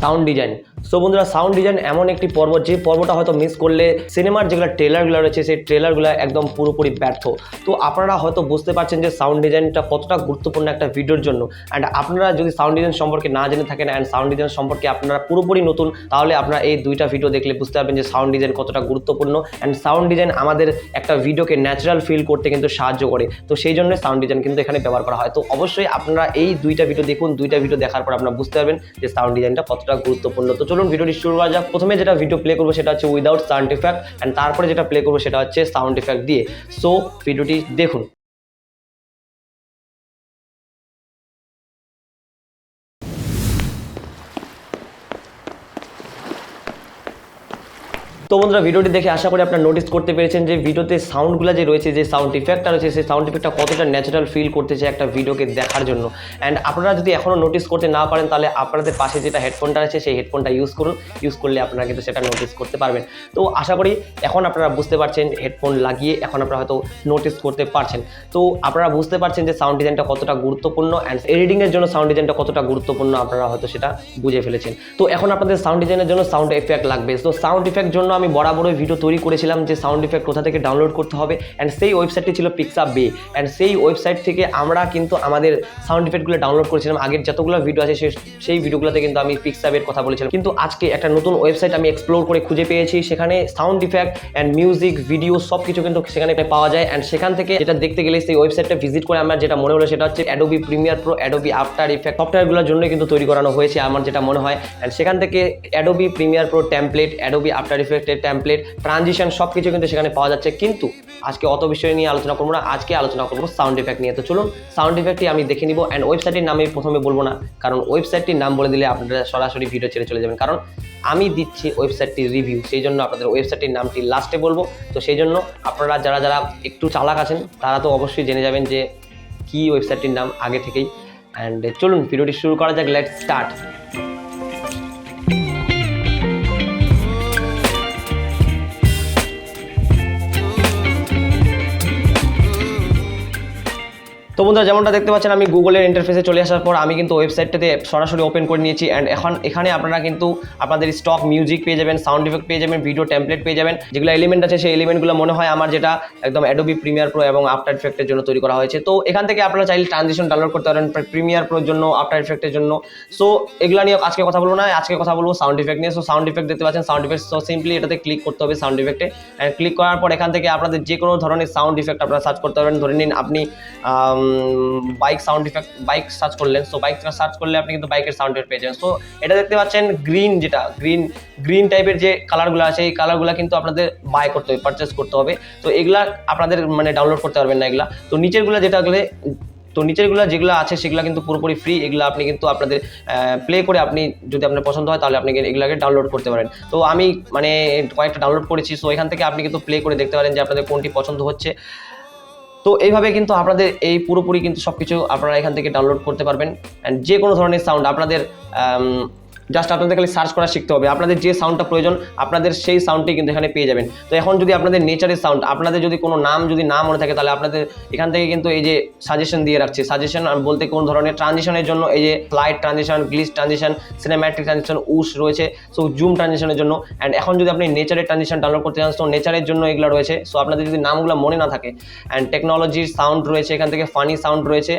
Sound design. So বন্ধুরা, sound design এমন একটি পর্ব, যে পর্বটা হয়তো মিস করলে সিনেমার যেগুলো ট্রেলারগুলো রয়েছে সেই ট্রেলারগুলো একদম পুরোপুরি ব্যর্থ। তো আপনারা হয়তো বুঝতে পারছেন যে সাউন্ড ডিজাইনটা কতটা গুরুত্বপূর্ণ একটা ভিডিওর জন্য। অ্যান্ড আপনারা যদি সাউন্ড ডিজাইন সম্পর্কে না জেনে থাকেন অ্যান্ড সাউন্ড ডিজাইন সম্পর্কে আপনারা পুরোপুরি নতুন, তাহলে আপনারা এই দুইটা ভিডিও দেখলে বুঝতে পারবেন যে সাউন্ড ডিজাইন কতটা গুরুত্বপূর্ণ। অ্যান্ড সাউন্ড ডিজাইন আমাদের একটা ভিডিওকে ন্যাচারাল ফিল করতে কিন্তু সাহায্য করে। তো সেই জন্য সাউন্ড ডিজাইন কিন্তু এখানে ব্যবহার করা হয়। তো অবশ্যই আপনারা এই দুইটা ভিডিও দেখুন, দুইটা ভিডিও দেখার পর আপনারা বুঝতে পারবেন যে সাউন্ড ডিজাইনটা কতটা গুরুত্বপূর্ণ। তো চলুন ভিডিওটি শুরু করা যাক। প্রথমে যেটা ভিডিও প্লে করবো সেটা হচ্ছে উইদাউট সাউন্ড ইফেক্ট, অ্যান্ড তারপরে যেটা প্লে করবো সেটা হচ্ছে সাউন্ড ইফেক্ট দিয়ে। সো ভিডিওটি দেখুন। তো বন্ধুরা, ভিডিওটি দেখে আশা করি আপনারা নোটিস করতে পেরেছেন যে ভিডিওতে সাউন্ডগুলো যে রয়েছে, যে সাউন্ড ইফেক্টটা রয়েছে, সেই সাউন্ড ইফেক্টটা কতটা ন্যাচারাল ফিল করতেছে একটা ভিডিওকে দেখার জন্য। অ্যান্ড আপনারা যদি এখনও নোটিস করতে না পারেন, তাহলে আপনাদের পাশে যেটা হেডফোনটা আছে সেই হেডফোনটা ইউজ করুন। ইউজ করলে আপনারা কিন্তু সেটা নোটিস করতে পারবেন। তো আশা করি এখন আপনারা বুঝতে পারছেন, হেডফোন লাগিয়ে এখন আপনারা হয়তো নোটিস করতে পারছেন। তো আপনারা বুঝতে পারছেন যে সাউন্ড ডিজাইনটা কতটা গুরুত্বপূর্ণ, অ্যান্ড এডিটিংয়ের জন্য সাউন্ড ডিজাইনটা কতটা গুরুত্বপূর্ণ আপনারা হয়তো সেটা বুঝে ফেলেছেন। তো এখন আপনাদের সাউন্ড ডিজাইনের জন্য সাউন্ড ইফেক্ট লাগবে। তো সাউন্ড ইফেক্ট জন্য আমি বরাবরই ভিডিও তৈরি করেছিলাম যে সাউন্ড ইফেক্ট কোথা থেকে ডাউনলোড করতে হবে, অ্যান্ড সেই ওয়েবসাইটটি ছিল পিক্সাবে। অ্যান্ড সেই ওয়েবসাইট থেকে আমরা কিন্তু আমাদের সাউন্ড ইফেক্টগুলো ডাউনলোড করেছিলাম। আগের যতগুলো ভিডিও আছে সেই ভিডিওগুলোতে কিন্তু আমি পিক্সাবের কথা বলেছিলাম। কিন্তু আজকে একটা নতুন ওয়েবসাইট আমি এক্সপ্লোর করে খুঁজে পেয়েছি, সেখানে sound effect and music video সব কিছু কিন্তু সেখানে পাওয়া যায়। অ্যান্ড সেখান থেকে যেটা দেখতে গেলে সেই ওয়েবসাইটটা ভিজিট করে আমার যেটা মনে হলো সেটা হচ্ছে Adobe Premiere Pro, Adobe After Effect সফটওয়্যারগুলোর জন্য কিন্তু তৈরি করানো হয়েছে আমার যেটা মনে হয়। অ্যান্ড সেখান থেকে Adobe Premiere Pro template, Adobe After ইফেক্টের টেমপ্লেট, ট্রানজিশন সব কিছু কিন্তু সেখানে পাওয়া যাচ্ছে। কিন্তু আজকে অত বিষয় নিয়ে আলোচনা করবো না, আজকে আলোচনা করবো সাউন্ড ইফেক্ট নিয়ে। তো চলুন সাউন্ড ইফেক্টটি আমি দেখে নিব। অ্যান্ড ওয়েবসাইটের নাম আমি প্রথমে বলবো না, কারণ ওয়েবসাইটটির নাম বলে দিলে আপনারা সরাসরি ভিডিও ছেড়ে চলে যাবেন। কারণ আমি দিচ্ছি ওয়েবসাইটটির রিভিউ, সেই জন্য আপনাদের ওয়েবসাইটটির নামটি লাস্টে বলবো। তো সেই জন্য আপনারা যারা যারা একটু চালাক আছেন তারা তো অবশ্যই জেনে যাবেন যে কী ওয়েবসাইটটির নাম আগে থেকেই। অ্যান্ড চলুন ভিডিওটি শুরু করা যাক। Let's start. তো বন্ধুরা, যেমনটা দেখতে পাচ্ছেন আমি গুগলের ইন্টারফেসে চলে আসার পর আমি কিন্তু ওয়েবসাইটটাতে সরাসরি ওপেন করে নিয়েছি। অ্যান্ড এখন এখানে আপনারা কিন্তু আপনাদের স্টক মিউজিক পেয়ে যাবেন, সাউন্ড ইফেক্ট পেয়ে যাবেন, ভিডিও টেমপ্লেট পেয়ে যাবেন। যেগুলো এলিমেন্ট আছে সেই এলিমেন্টগুলো মনে হয় আমার যেটা একদম অ্যাডোবি প্রিমিয়ার প্রো এবং আফটার ইফেক্টের জন্য তৈরি করা হয়েছে। তো এখান থেকে আপনারা চাইলে ট্রানজিশন ডাউনলোড করতে পারেন প্রিমিয়ার প্রোর জন্য, আফটার ইফেক্টের জন্য। সো এগুলো নিয়ে আজকে কথা বলবো না, আজকে কথা বলবো সাউন্ড ইফেক্ট নিয়ে। সো সাউন্ড ইফেক্ট দেখতে পাচ্ছেন, সাউন্ড ইফেক্ট। সো সিম্পলি এটাতে ক্লিক করতে হবে সাউন্ড ইফেক্টে। অ্যান্ড ক্লিক করার পর এখান থেকে আপনাদের যে কোনো ধরনের সাউন্ড ইফেক্ট আপনারা সার্চ করতে পারবেন। ধরে নিন আপনি bike sound effect, bike search করলেন। সো বাইক সার্চ করলে আপনি কিন্তু বাইকের সাউন্ড ইফেক্ট পেয়ে যাবেন। সো এটা দেখতে পাচ্ছেন গ্রিন, যেটা গ্রিন টাইপের যে কালারগুলো আছে এই কালারগুলো কিন্তু আপনাদের বাই করতে হবে, পারচেস করতে হবে। তো এগুলা আপনাদের মানে ডাউনলোড করতে পারবেন না এগুলা। তো নিচেরগুলো যেগুলো আছে সেগুলো কিন্তু পুরোপুরি ফ্রি। এগুলো আপনি কিন্তু আপনাদের প্লে করে আপনি যদি আপনার পছন্দ হয় তাহলে আপনি এগুলোকে ডাউনলোড করতে পারেন। তো আমি মানে কয়েকটা ডাউনলোড করেছি। সো এখান থেকে আপনি কিন্তু প্লে করে দেখতে পারেন যে আপনাদের কোনটি পছন্দ হচ্ছে। তো এইভাবে কিন্তু আপনাদের এই পুরোপুরি কিন্তু সব কিছু আপনারা এখান থেকে ডাউনলোড করতে পারবেন। অ্যান্ড যে কোনো ধরনের সাউন্ড আপনাদের জাস্ট আপনাদের খালি সার্চ করা শিখতে হবে। আপনাদের যে সাউন্ডটা প্রয়োজন আপনাদের সেই সাউন্ডটি কিন্তু এখানে পেয়ে যাবেন। তো এখন যদি আপনাদের নেচারের সাউন্ড, আপনাদের যদি কোনো নাম যদি না মনে থাকে তাহলে আপনাদের এখান থেকে কিন্তু এই যে সাজেশন দিয়ে রাখছে। সাজেশন বলতে কোন ধরনের ট্রানজিশনের জন্য এই যে slide transition, glitch transition, cinematic transition, whoosh রয়েছে। সো জুম ট্রানজিশনের জন্য। অ্যান্ড এখন যদি আপনি নেচারের ট্রানজিশন ডাউনলোড করতে চান তো নেচারের জন্য এগুলো রয়েছে। সো আপনাদের যদি নামগুলো মনে না থাকে, অ্যান্ড টেকনোলজির সাউন্ড রয়েছে এখান থেকে, ফানি সাউন্ড রয়েছে,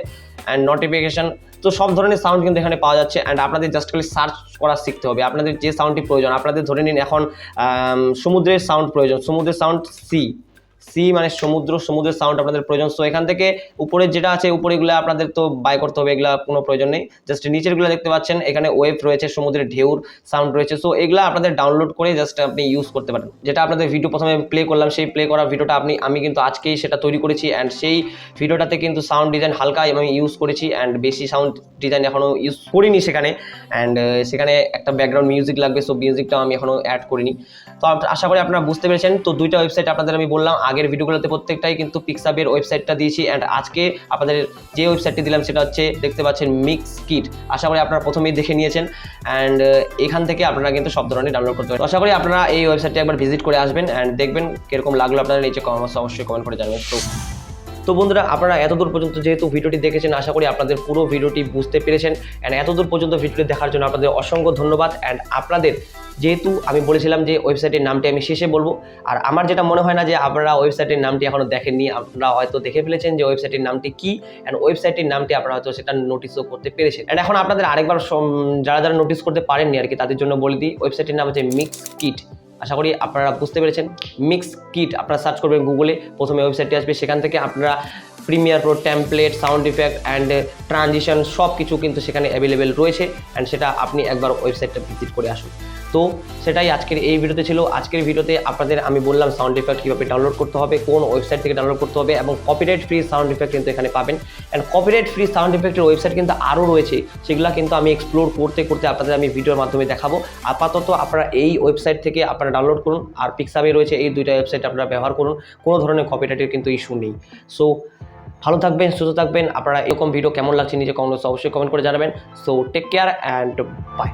অ্যান্ড নোটিফিকেশন। তো সব ধরনের সাউন্ড কিন্তু এখানে পাওয়া যাচ্ছে। অ্যান্ড আপনাদের জাস্ট খালি সার্চ করা শিখতে হবে। আপনাদের যে সাউন্ডটি প্রয়োজন, আপনাদের ধরে নিন এখন সমুদ্রের সাউন্ড প্রয়োজন, সমুদ্রের সাউন্ড সি মানে সমুদ্রের সাউন্ড আপনাদের প্রয়োজন। সো এখান থেকে উপরে যেটা আছে উপরেগুলো আপনাদের তো বাই করতে হবে, এগুলা কোনো প্রয়োজন নেই। জাস্ট নিচেরগুলো দেখতে পাচ্ছেন এখানে ওয়েভ রয়েছে, সমুদ্রের ঢেউর সাউন্ড রয়েছে। সো এগুলা আপনাদের ডাউনলোড করে জাস্ট আপনি ইউজ করতে পারেন। যেটা আপনাদের ভিডিও প্রথমে প্লে করলাম, সেই প্লে করা ভিডিওটা আমি কিন্তু আজকেই সেটা তৈরি করেছি। অ্যান্ড সেই ভিডিওটাতে কিন্তু সাউন্ড ডিজাইন হালকা আমি ইউজ করেছি, অ্যান্ড বেশি সাউন্ড ডিজাইন এখনও ইউজ করিনি সেখানে। অ্যান্ড সেখানে একটা ব্যাকগ্রাউন্ড মিউজিক লাগবে, সো মিউজিকটাও আমি এখনও অ্যাড করিনি। তো আশা করি আপনারা বুঝতে পেরেছেন। তো দুইটা ওয়েবসাইট আপনাদের আমি বললাম, আগের ভিডিওগুলোতে প্রত্যেকটাই কিন্তু পিক্সাবের ওয়েবসাইটটা দিয়েছি। অ্যান্ড আজকে আপনাদের যে ওয়েবসাইটটি দিলাম সেটা হচ্ছে দেখতে পাচ্ছেন মিক্স কিট। আশা করি আপনারা প্রথমেই দেখে নিয়েছেন। অ্যান্ড এখান থেকে আপনারা কিন্তু সব ধরনের ডাউনলোড করতে পারেন। আশা করি আপনারা এই ওয়েবসাইটটি একবার ভিজিট করে আসবেন অ্যান্ড দেখবেন কীরকম লাগলো আপনাদের, নিচে অবশ্যই কমেন্ট করে জানাবেন। তো তো বন্ধুরা, আপনারা এতদূর পর্যন্ত যেহেতু ভিডিওটি দেখেছেন, আশা করি আপনাদের পুরো ভিডিওটি বুঝতে পেরেছেন। অ্যান্ড এতদূর পর্যন্ত ভিডিওটি দেখার জন্য আপনাদের অসংখ্য ধন্যবাদ। অ্যান্ড আপনাদের যেহেতু আমি বলেছিলাম যে ওয়েবসাইটের নামটি আমি শেষে বলবো, আর আমার যেটা মনে হয় না যে আপনারা ওয়েবসাইটের নামটি এখনও দেখেননি, আপনারা হয়তো দেখে ফেলেছেন যে ওয়েবসাইটের নামটি কী, অ্যান্ড ওয়েবসাইটের নামটি আপনারা হয়তো সেটা নোটিসও করতে পেরেছেন। অ্যান্ড এখন আপনাদের আরেকবার যারা যারা নোটিস করতে পারেননি আর কি, তাদের জন্য বলে দিই, ওয়েবসাইটের নাম হচ্ছে মিক্স কিট। আশা করি আপনারা বুঝতে পেরেছেন। মিক্স কিট আপনারা সার্চ করবেন গুগলে, প্রথমে ওয়েবসাইটটি আসবে, সেখান থেকে আপনারা premier Pro, template, sound effect and transition সব কিছু কিন্তু সেখানে অ্যাভেলেবেল রয়েছে। অ্যান্ড সেটা আপনি একবার ওয়েবসাইটটা ভিজিট করে আসুন। তো সেটাই আজকের এই ভিডিওতে ছিল। আজকের ভিডিওতে আপনাদের আমি বললাম সাউন্ড ইফেক্ট কীভাবে ডাউনলোড করতে হবে, কোন ওয়েবসাইট থেকে ডাউনলোড করতে হবে, এবং কপিরাইট ফ্রি সাউন্ড ইফেক্ট কিন্তু এখানে পাবেন। অ্যান্ড কপিরাইট ফ্রি সাউন্ড ইফেক্টের ওয়েবসাইট কিন্তু আরও রয়েছে, সেগুলো কিন্তু আমি এক্সপ্লোর করতে করতে আপনাদের আমি ভিডিওর মাধ্যমে দেখাবো। আপাতত আপনারা এই ওয়েবসাইট থেকে আপনারা ডাউনলোড করুন, আর পিক্সাবে রয়েছে, এই দুইটা ওয়েবসাইট আপনারা ব্যবহার করুন। কোনো ধরনের কপিরাইটের কিন্তু ইস্যু নেই। সো ভালো থাকবেন, সুস্থ থাকবেন। আপনারা এরকম ভিডিও কেমন লাগছে নিজে কমেন্টে অবশ্যই কমেন্ট করে জানাবেন। So take care and by.